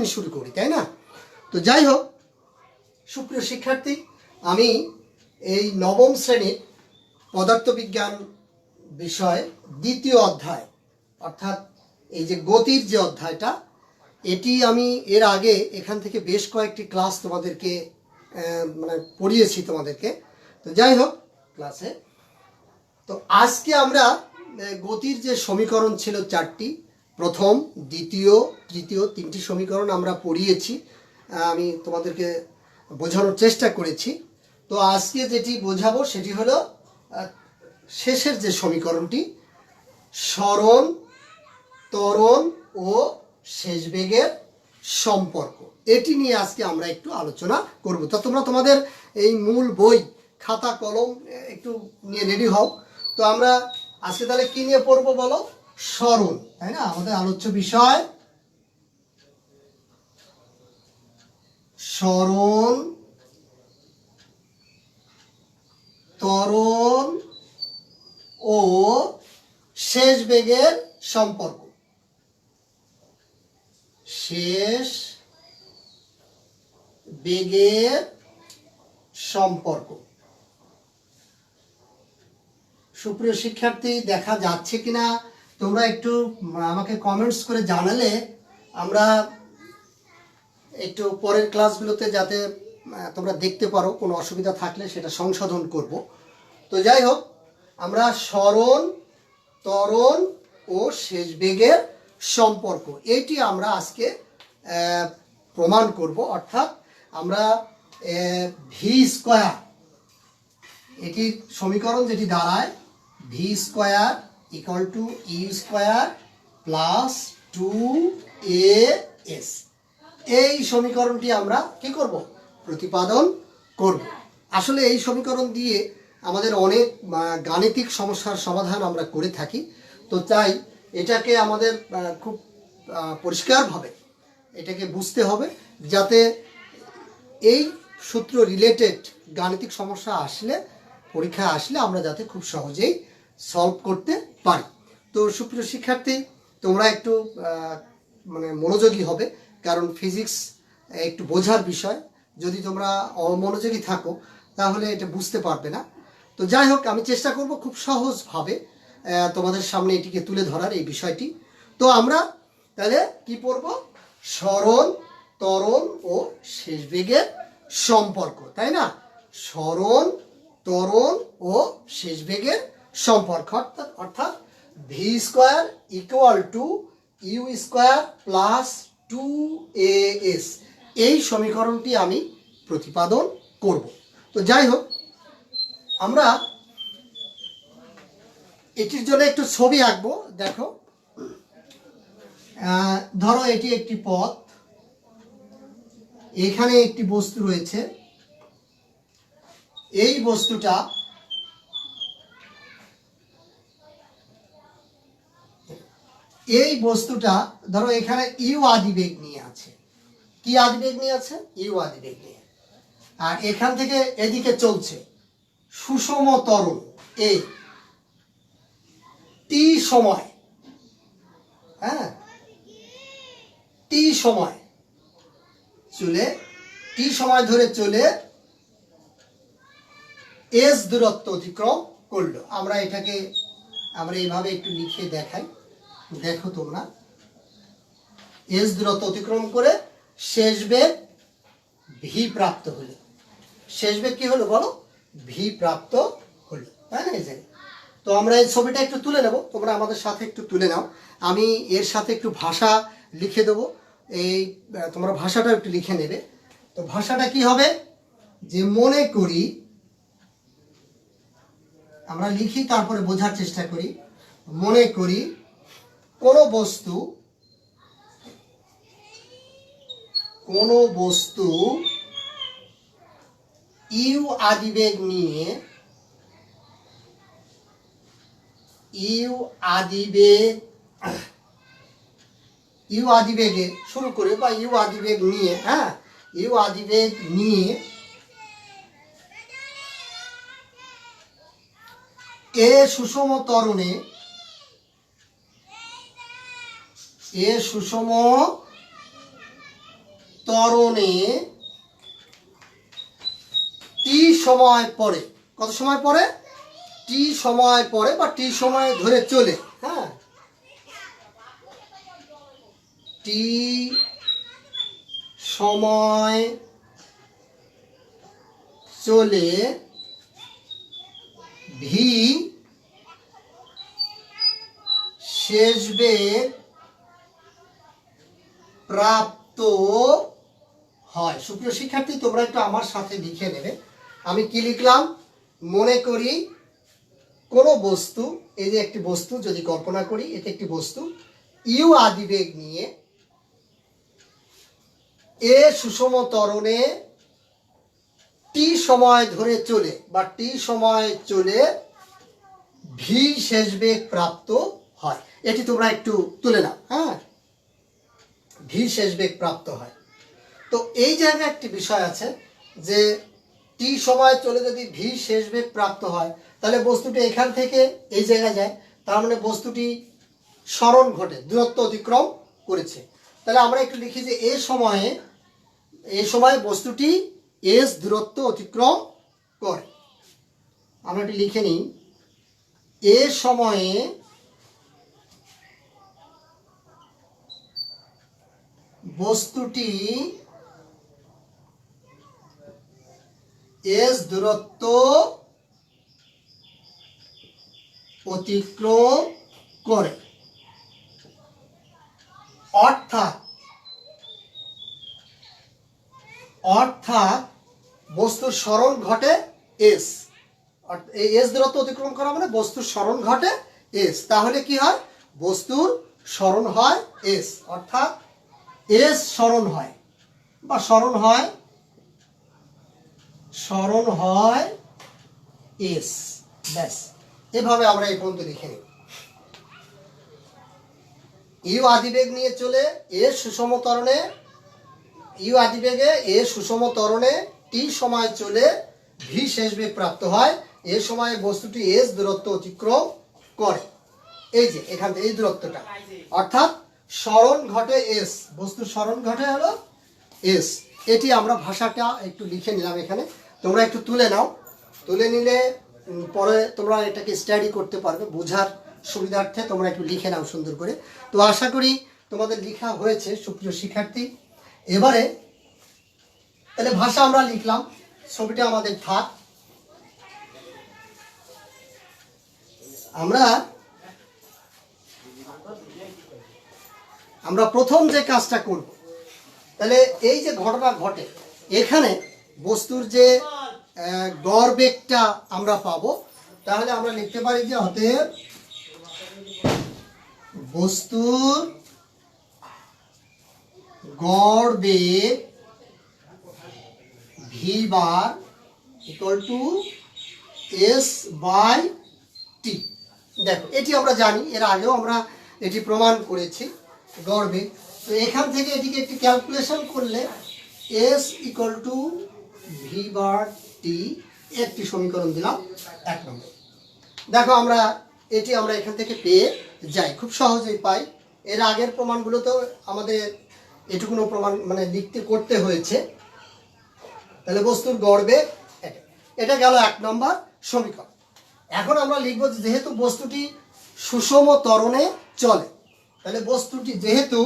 এখনই শুরু করি, তাই না? তো যাই হোক সুপ্রিয় শিক্ষার্থী, আমি এই নবম শ্রেণীর পদার্থবিজ্ঞান বিষয় দ্বিতীয় অধ্যায় অর্থাৎ এই যে গতির যে অধ্যায়টা, এটি আমি এর আগে এখান থেকে বেশ কয়েকটি ক্লাস তোমাদেরকে মানে পড়িয়েছি তোমাদেরকে। তো যাই হোক ক্লাসে, তো আজকে আমরা গতির যে সমীকরণ ছিল চারটি, প্রথম, দ্বিতীয়, তৃতীয়, তিনটি সমীকরণ আমরা পড়িয়েছি, আমি তোমাদেরকে বোঝানোর চেষ্টা করেছি। তো আজকে যেটি বোঝাবো সেটি হলো শেষের যে সমীকরণটি, সরণ, ত্বরণ ও শেষ বেগের সম্পর্ক, এটি নিয়ে আজকে আমরা একটু আলোচনা করব। তো তোমরা তোমাদের এই মূল বই, খাতা, কলম একটু নিয়ে রেডি হও। তো আমরা আজকে তাহলে কি নিয়ে পড়বো বলো? সরণ, তাই না? আমাদের আলোচ্য বিষয় সরণ, ত্বরণ ও শেষ বেগের সম্পর্ক। শেষ বেগের সম্পর্ক। সুপ্রিয় শিক্ষার্থী, দেখা যাচ্ছে কিনা তোমরা একটু আমাকে কমেন্টস করে জানালে আমরা একটু পরের ক্লাসগুলোতে যাতে তোমরা দেখতে পারো, কোনো অসুবিধা থাকলে সেটা সংশোধন করব। তো যাই হোক, আমরা সরণ, ত্বরণ ও শেষ বেগের সম্পর্ক, এটি আমরা আজকে প্রমাণ করব। অর্থাৎ আমরা ভি স্কয়ার, এটি সমীকরণ যেটি দাঁড়ায় v square equal to u square plus 2as, এই সমীকরণটি আমরা কি করব? প্রতিপাদন করব। আসলে এই সমীকরণ দিয়ে আমাদের অনেক গাণিতিক সমস্যার সমাধান আমরা করে থাকি। তো তাই এটাকে আমাদের খুব পরিষ্কারভাবে এটাকে বুঝতে হবে, যাতে এই সূত্র রিলেটেড গাণিতিক সমস্যা আসলে, পরীক্ষা আসলে আমরা যাতে খুব সহজেই সলভ করতে পারি। তো সুপ্রিয় শিক্ষার্থী, তোমরা একটু মানে মনোযোগী হবে, কারণ ফিজিক্স একটু বোঝার বিষয়। যদি তোমরা অমনোযোগী থাকো তাহলে এটা বুঝতে পারবে না। তো যাই হোক, আমি চেষ্টা করব খুব সহজভাবে তোমাদের সামনে এটিকে তুলে ধরার এই বিষয়টি। তো আমরা তাহলে কি পড়ব? সরণ, ত্বরণ ও শেষ বেগের সম্পর্ক, তাই না? সরণ, ত্বরণ ও শেষ বেগের সম্পর্ক, অর্থাৎ v square equal to u square plus 2as, এই সমীকরণটি আমি প্রতিপাদন করব। তো যাই হোক, আমরা এটির জন্য একটু ছবি আঁকবো। দেখো, ধরো এটি একটি পথ, এখানে একটি বস্তু রয়েছে, এই বস্তুটা ধরো এখানে ইউ আদিবেগ নিয়ে আছে। কি আদিবেগ নিয়ে আছে? ইউ আদিবেগ নিয়ে। আর এখান থেকে এদিকে চলছে সুষম ত্বরণ এ, টি সময়, হ্যাঁ, টি সময় চলে, টি সময় ধরে চলে এস দূরত্ব অতিক্রম করলো। আমরা এটাকে এইভাবে একটু লিখে দেখাই। দেখো তোমরা, এস দূরত্ব অতিক্রম করে শেষ বেগ ভি প্রাপ্ত হলো। শেষ বেগ কি হলো বলো? ভি প্রাপ্ত হলো, তাই না? এই যে, তো আমরা এই ছবিটা একটু তুলে নেব, তোমরা আমাদের সাথে একটু তুলে নাও। আমি এর সাথে একটু ভাষা লিখে দেবো, এই তোমরা ভাষাটা একটু লিখে নেবে। তো ভাষাটা কি হবে? যে মনে করি, আমরা লিখি তারপরে বোঝার চেষ্টা করি। মনে করি কোনো বস্তু ইউ আদিবেগ নিয়ে, ইউ আদিবেগে শুরু করে, বা ইউ আদিবেগ নিয়ে, হ্যাঁ, ইউ আদিবেগ নিয়ে এ সুষম ত্বরণে, ত্বরণে টি সময় পরে, কত সময় পরে? টি সময় পরে বা টি সময় ধরে চলে, হ্যাঁ, টি সময় চলে ভি শেষ বেগ প্রাপ্ত হয়। সুপ্রিয় শিক্ষার্থী, তোমরা একটু আমার সাথে লিখে নেবে। আমি কি লিখলাম? মনে করি কোনো বস্তু, এই যে একটি বস্তু যদি কল্পনা করি, এটা একটি বস্তু, ইউ আদিবেগ নিয়ে এ সুষম ত্বরণে টি সময় ধরে চলে বা টি সময় চলে ভি শেষ বেগ প্রাপ্ত হয়। এটি তোমরা একটু তুলে নাও, হ্যাঁ, ভি শেষ বেগ প্রাপ্ত হয়। তো এই জায়গায় একটি বিষয় আছে যে টি সময় চলে যদি ভি শেষ বেগ প্রাপ্ত হয়, তাহলে বস্তুটি এখান থেকে এই জায়গায় যায়, তার মানে বস্তুটি সরণ ঘটে, দূরত্ব অতিক্রম করেছে। তাহলে আমরা একটু লিখি যে এই সময়ে বস্তুটি এস দূরত্ব অতিক্রম করে। আমরা একটু লিখে নিই, এ সময়ে বস্তুটি এস দূরত্ব অতিক্রম করে। অর্থাৎ বস্তুর সরণ ঘটে এস, এই এস দূরত্ব অতিক্রম করা মানে বস্তুর সরণ ঘটে এস। তাহলে কি হয়? বস্তুর সরণ হয় এস, অর্থাৎ এস সরণ হয় বা সরণ হয় এস। ব্যাস, এভাবে আমরা এই পর্যন্ত লিখে নিই। ইউ আদিবেগ নিয়ে চলে এ সুষম ত্বরণে, ইউ আদিবেগে এ সুষম ত্বরণে টি সময় চলে ভি শেষ বেগ প্রাপ্ত হয়। এ সময়ে বস্তুটি এস দূরত্ব অতিক্রম করে, এই যে এখান থেকে এই দূরত্বটা, অর্থাৎ সরণ ঘটে এস, বস্তুর সরণ ঘটে হলো এস। এটি আমরা ভাষাটা একটু লিখে নিলাম এখানে, তোমরা একটু তুলে নাও। তুলে নিলে পরে তোমরা এটাকে স্টাডি করতে পারবে, বোঝার সুবিধার্থে তোমরা একটু লিখে নাও সুন্দর করে। তো আশা করি তোমাদের লেখা হয়েছে সুপ্রিয় শিক্ষার্থী। এবারে তাহলে ভাষা আমরা লিখলাম, ছবিটা আমাদের থাক। আমরা প্রথম যে কাজটা করব, তাহলে এই যে ঘটনা ঘটে এখানে বস্তুর যে গড় বেগটা আমরা পাবো, তাহলে আমরা লিখতে পারি যে অতএব বস্তুর গড় বেগ v bar equal to s by t. দেখো, এটি আমরা জানি, এর আগেও আমরা এটি প্রমাণ করেছি গড় বেগ। তো এখান থেকে এটিকে একটি ক্যালকুলেশন করলে s equal to v bar t, একটি সমীকরণ দিলাম 1 নম্বর। দেখো এটি আমরা এখান থেকে পেয়ে যাই, খুব সহজেই পাই। এর আগের প্রমাণগুলোতেও আমাদের এটুকুনো প্রমাণ মানে করতে হয়েছে। তাহলে বস্তুর গড় বেগ এটা গেল 1 নম্বর সমীকরণ। এখন আমরা লিখব যেহেতু বস্তুটি সুষম ত্বরণে চলে, তাহলে বস্তুটি যেহেতু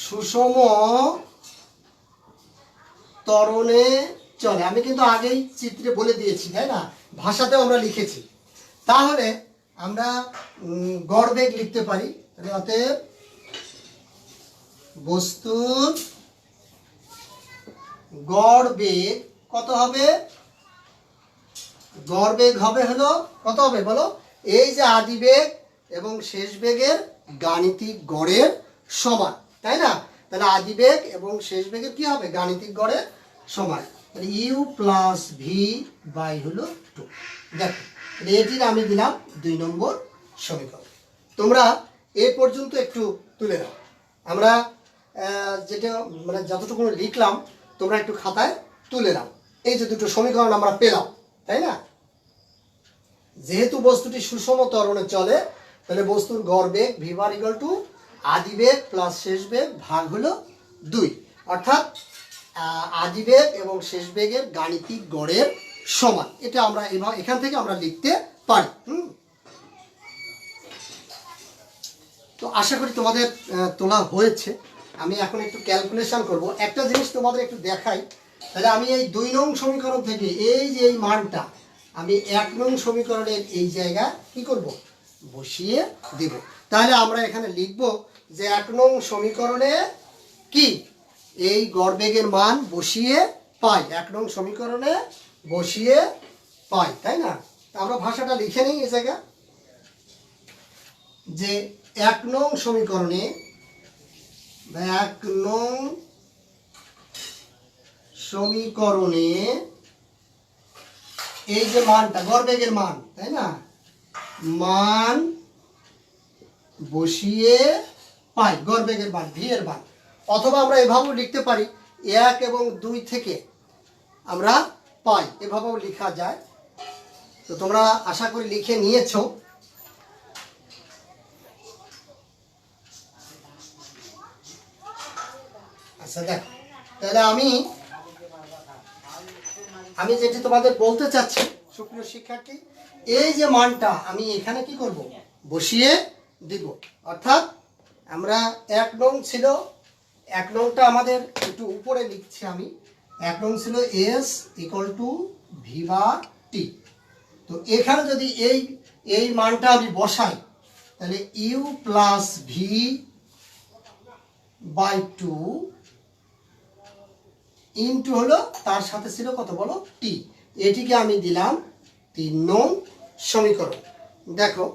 সুষম ত্বরণে চলে, আমি কিন্তু আগেই চিত্রে বলে দিয়েছি, তাই না, ভাষাতেও আমরা লিখেছি। তাহলে আমরা গড় বেগ লিখতে পারি, অতএব বস্তুর গড় বেগ কত হবে? গড় বেগ হবে হলো কত হবে বলো? এই যে আদি বেগ এবং শেষ বেগের গাণিতিক গড়ের সমান, তাই না? তাহলে আদি বেগ এবং শেষ বেগের কি হবে? গাণিতিক গড়ের সমান। তাহলে ইউ প্লাস ভি বাই হলো 2। দেখো, এটির আমি দিলাম 2 নম্বর সমীকরণ। তোমরা এ পর্যন্ত একটু তুলে নাও। আমরা যেটা মানে যতটুকু লিখলাম তোমরা একটু খাতায় তুলে নাও। এই যে দুটো সমীকরণ আমরা পেলাম, তাই না? যেহেতু বস্তুটি সুষম ত্বরণে চলে, তাহলে বস্তুর গড় বেগ ভি বার ইকুয়াল টু আদি বেগ প্লাস শেষ বেগ ভাগ হলো 2, অর্থাৎ আদি বেগ এবং শেষ বেগের গাণিতিক গড়ের সমান। এটা আমরা এখান থেকে আমরা লিখতে পারি। তো আশা করি তোমাদের তোলা হয়েছে। আমি এখন একটু ক্যালকুলেশন করব। একটা জিনিস তোমাদের একটু দেখাই, তাহলে আমি এই 2 নং সমীকরণ থেকে এই যে এই মানটা আমি 1 নং সমীকরণের এই জায়গায় কি করব, বসিয়ে দেব। তাহলে আমরা এখানে লিখব যে 1 নং সমীকরণে কি এই গড়বেগের মান বসিয়ে পাই, 1 নং সমীকরণে বসিয়ে পাই, তাই না? আমরা ভাষাটা লিখে নিই এই জায়গায় যে 1 নং সমীকরণে 1 নং সমীকরণে এই যে মানটা গড়বেগের মান, তাই না, মান বসিয়ে পাই, গড়বেগের মান ভি এর মান। অথবা আমরা এভাবেও লিখতে পারি 1 এবং 2 থেকে আমরা পাই, এভাবেও লেখা যায়। তো তোমরা আশা করি লিখে নিয়েছো। আচ্ছা দেখ, তাহলে আমি যেটি তোমাদের বলতে চাচ্ছি সুপ্রিয় শিক্ষার্থী, এই যে মানটা আমি এখানে কি করব, বসিয়ে দিব। অর্থাৎ আমরা 1 নং ছিল, 1 নংটা আমাদের একটু উপরে লিখছি আমি। 1 নং ছিল s equal to v bar t. তো এখানে যদি এই মানটা আমি বসাই, তাহলে u plus v by 2 into হলো তার সাথে ছিল কত বলো, টি। এটিকে আমি দিলাম 3 নং সমীকরণ। দেখো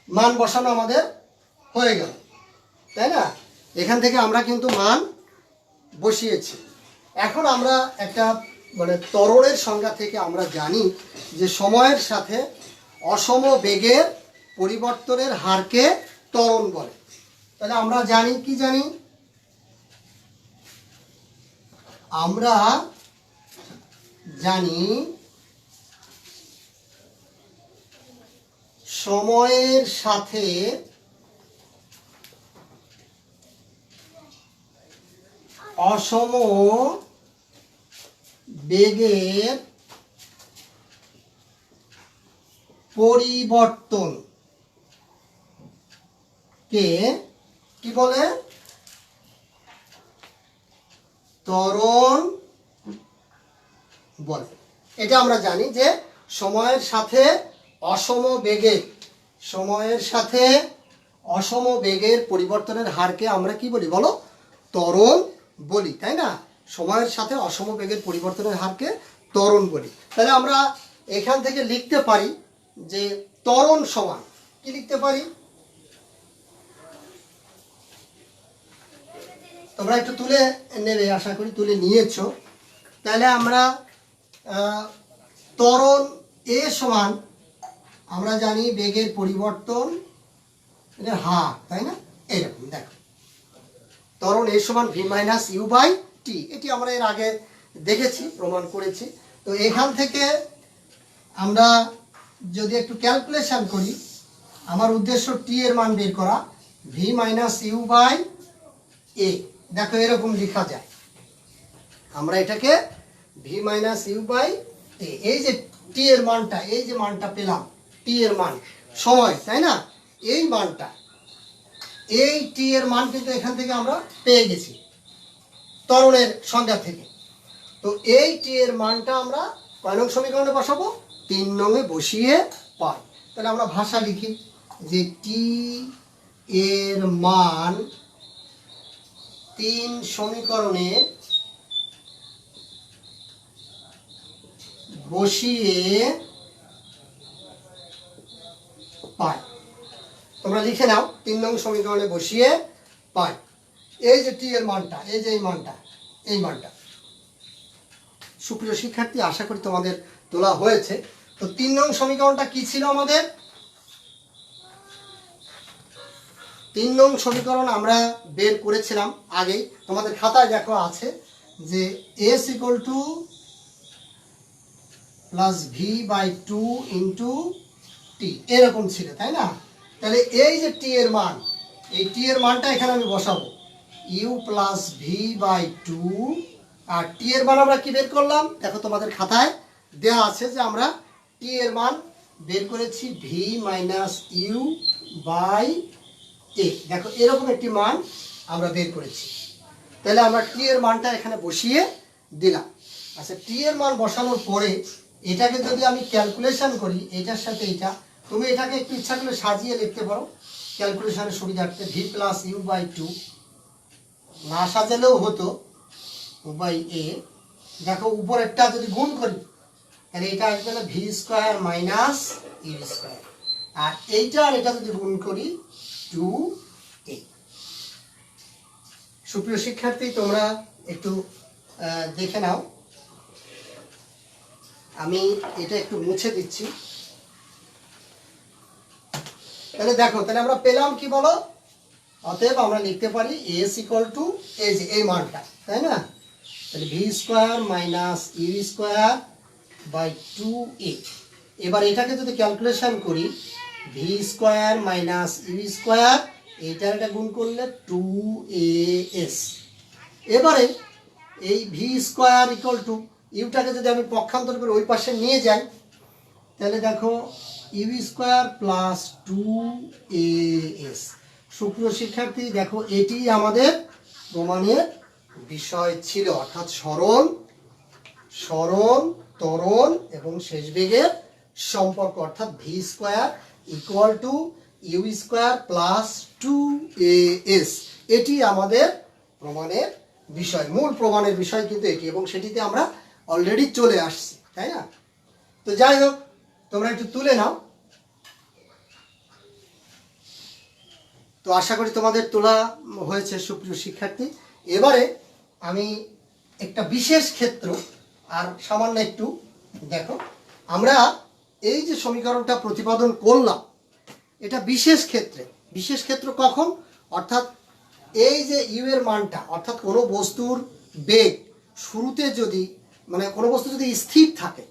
মান বসানো আমাদের হয়ে গেল, তাই না? এখান থেকে আমরা কিন্তু মান বসিয়েছি। এখন আমরা একটা ত্বরণের সংজ্ঞা থেকে আমরা জানি যে সময়ের সাথে অসম বেগের পরিবর্তনের হারকে ত্বরণ বলে। তাহলে আমরা জানি কি জানি, আমরা জানি সময়ের সাথে অসম বেগের পরিবর্তনকে কি বলে, ত্বরণ বলে। এটা আমরা জানি যে সময়ের সাথে অসম বেগের পরিবর্তনের হারকে আমরা কি বলি বলো, ত্বরণ বলি, তাই না? সময়ের সাথে অসম বেগের পরিবর্তনের হারকে ত্বরণ বলি। তাহলে আমরা এখান থেকে লিখতে পারি যে ত্বরণ সমান কি লিখতে পারি, তোমরা একটু তুলে নেবে, আশা করি তুলে নিয়েছো। তাহলে আমরা ত্বরণ এ সমান আমরা জানি বেগের পরিবর্তন হার, তাই না? এইরকম দেখো, ত্বরণ এ সমান V minus you by T. এটি আমরা এর আগে দেখেছি, প্রমাণ করেছি। তো এখান থেকে আমরা যদি একটু ক্যালকুলেশন করি, আমার উদ্দেশ্য টি এর মান বের করা, ভি মাইনাস ইউ বাই এ। দেখো এরকম লেখা যায়, আমরা এটাকে ভি মাইনাস ইউ বাই এ, এই যে টি এর মানটা, এই যে মানটা পেলাম, টি এর মান সময়, তাই না? এই মানটা, এই টি এর মান কিন্তু এখান থেকে আমরা পেয়ে গেছি ত্বরণের সংজ্ঞা থেকে। তো এই টি এর মানটা আমরা কয় নং সমীকরণে বসাবো, 3 নংয়ে বসিয়ে পাই। তাহলে আমরা ভাষা লিখি যে টি এর মান 3 সমীকরণে বসিয়ে পাই। তোমরা লিখে নাও, 3 নং সমীকরণে বসিয়ে পাই। এই যে টি এর মানটা, এই যে এই মানটা সুপ্রিয় শিক্ষার্থী, আশা করি তোমাদের তোলা হয়েছে। তো 3 নং সমীকরণটা কি ছিল আমাদের, 3 নং সমীকরণ আমরা বের করেছিলাম আগেই, তোমাদের খাতায় দেখো আছে যে s equal to plus v by two into t, এরকম ছিল তাই না? তাহলে এই যে টি এর মান, এই টি এর মানটা এখানে আমি বসাবো u plus v by two, আর টি এর মান আমরা কি বের করলাম দেখো তোমাদের খাতায় দেওয়া আছে যে আমরা টি এর মান বের করেছি ভি মাইনাস ইউ বাই এ। দেখো এরকম একটি মান আমরা বের করেছি। তাহলে আমরা টি এর মানটা এখানে বসিয়ে দিলাম। আচ্ছা, টি এর মান বসানোর পরে এটাকে যদি আমি ক্যালকুলেশন করি এটার সাথে এটা, তুমি এটাকে একটু ইচ্ছা করলে সাজিয়ে লিখতে পারো ক্যালকুলেশনের সুবিধার্থে, v plus u by two, না সাজালেও হতো বাই এ। দেখো উপরেরটা যদি গুণ করি তাহলে এটা আসবে না v square minus u square, আর এইটা আর এটা যদি গুণ করি টু এ। সুপ্রিয় শিক্ষার্থী তোমরা একটু দেখে নাও, আমি এটা একটু মুছে দিচ্ছি। তাহলে দেখো, তাহলে আমরা পেলাম কি বলো, অতএব আমরা লিখতে পারি এস ইকুয়াল টু এই যে এই মানটা, তাই না? তাহলে v square minus u square by two a. এবার এটাকে যদি ক্যালকুলেশন করি v square minus u square, এইটার এটা গুণ করলে টু এ এস। এবারে এই ভি স্কোয়ার ইকুয়াল টু ইউটাকে যদি আমি পক্ষান্তর করে ওই পাশে নিয়ে যাই তাহলে দেখো u square plus two a s. সুপ্রিয় শিক্ষার্থী দেখো এটি আমাদের প্রমাণের বিষয় ছিল, অর্থাৎ সরণ, ত্বরণ এবং শেষ বেগের সম্পর্ক, অর্থাৎ v square equal to u square plus two a s. এটি আমাদের প্রমাণের বিষয়, মূল প্রমাণের বিষয় কিন্তু এটি, এবং সেটিতে আমরা অলরেডি চলে আসছি, তাই না? তো যাই হোক, তোমরা একটু তুলে নাও। তো আশা করি তোমাদের তোলা হয়েছে সুপ্রিয় শিক্ষার্থী। এবারে আমি একটা বিশেষ ক্ষেত্র আর সামান্য একটু দেখো, আমরা এই যে সমীকরণটা প্রতিপাদন করলাম এটা বিশেষ ক্ষেত্র কখন, অর্থাৎ এই যে ইউ এর মানটা, অর্থাৎ কোনো বস্তুর বেগ শুরুতে যদি মানে কোনো বস্তু যদি স্থির থাকে,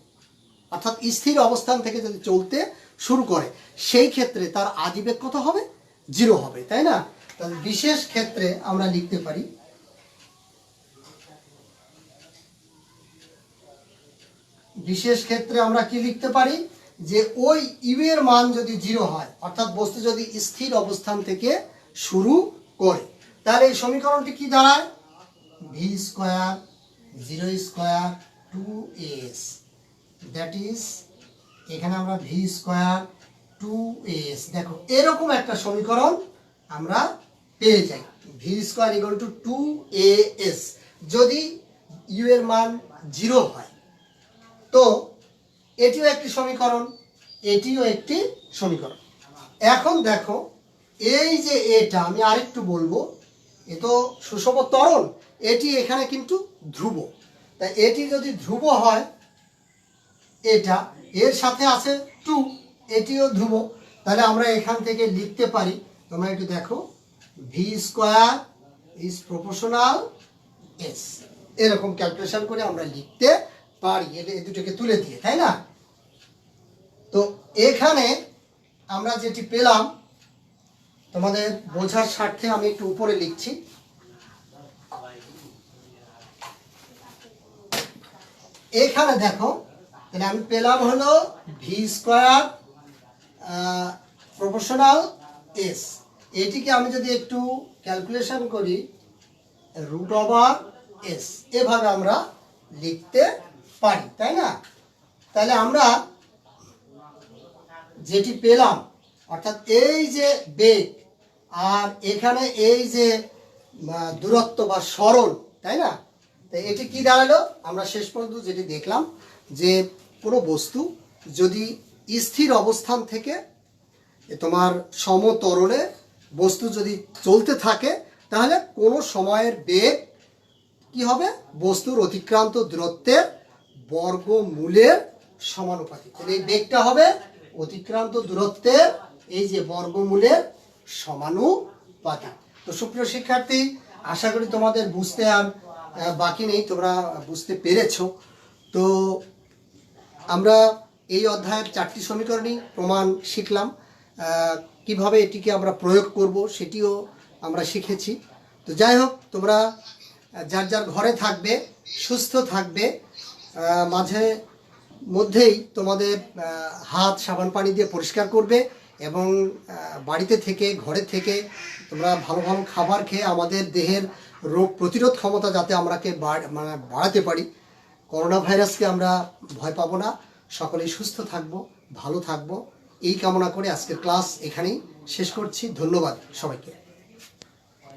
অর্থাৎ স্থির অবস্থান থেকে যদি চলতে শুরু করে সেই ক্ষেত্রে তার আদিবেগ কত হবে, জিরো হবে, তাই না? তাহলে বিশেষ ক্ষেত্রে আমরা লিখতে পারি আমরা কি লিখতে পারি যে ওই ইউ এর মান যদি জিরো হয়, অর্থাৎ বস্তু যদি স্থির অবস্থান থেকে শুরু করে, তাহলে এই সমীকরণটি কি দাঁড়ায়, v square zero square two s, that is এখানে আমরা ভি স্কোয়ার টু এস। দেখো এরকম একটা সমীকরণ আমরা পেয়ে যাই, v square equal to two a s, যদি ইউ এর মান জিরো হয়। তো এটিও একটি সমীকরণ, এখন দেখো এই যে এটা আমি আরেকটু বলবো, এ তো সুষম ত্বরণ, এটি এখানে কিন্তু ধ্রুব, তাই এটি যদি ধ্রুব হয় এটা এর সাথে আছে টু, এটিও ধ্রুব, তাহলে আমরা এখান থেকে লিখতে পারি, তোমরা একটু দেখো, V square is proportional S, এরকম ক্যালকুলেশন করে আমরা লিখতে পারি এই দুটোকে তুলে দিয়ে, তাই না? তো এখানে আমরা যেটি পেলাম তোমাদের বোঝার স্বার্থে আমি একটু উপরে লিখছি, এখানে দেখো, তাহলে আমি পেলাম হলো ভি স্কোয়ার প্রপোর্শনাল এস, এটিকে আমি যদি একটু ক্যালকুলেশন করি রুট ওভার এস, এভাবে আমরা লিখতে পারি, তাই না? তাহলে আমরা যেটি পেলাম, অর্থাৎ এই যে বেগ আর এখানে এই যে দূরত্ব বা সরণ, তাই না? তাই এটি কি দাঁড়ালো, আমরা শেষ পর্যন্ত যেটি দেখলাম যে কোনো বস্তু যদি স্থির অবস্থান থেকে তোমার সমতরণে বস্তু যদি চলতে থাকে তাহলে কোনো সময়ের বেগ কি হবে, বস্তুর অতিক্রান্ত দূরত্বের বর্গমূলের সমানুপাতিক। তাহলে এই বেগটা হবে অতিক্রান্ত দূরত্বের এই যে বর্গমূলের সমানুপাতিক। তো সুপ্রিয় শিক্ষার্থী, আশা করি তোমাদের বুঝতে আর বাকি নেই, তোমরা বুঝতে পেরেছো। তো আমরা এই অধ্যায়ের 4টি সমীকরণই প্রমাণ শিখলাম। কিভাবে এটিকে আমরা প্রয়োগ করব সেটিও আমরা শিখেছি। তো যাই হোক, তোমরা যার যার ঘরে থাকবে, সুস্থ থাকবে, মাঝে মধ্যেই তোমাদের হাত সাবান পানি দিয়ে পরিষ্কার করবে এবং বাড়িতে থেকে, ঘরে থেকে তোমরা ভালো ভালো খাবার খেয়ে আমাদের দেহের রোগ প্রতিরোধ ক্ষমতা যাতে আমরাকে বাড়াতে পারি। করোনা ভাইরাসকে আমরা ভয় পাবো না, সকলেই সুস্থ থাকবো, ভালো থাকবো, এই কামনা করে আজকের ক্লাস এখানেই শেষ করছি। ধন্যবাদ সবাইকে।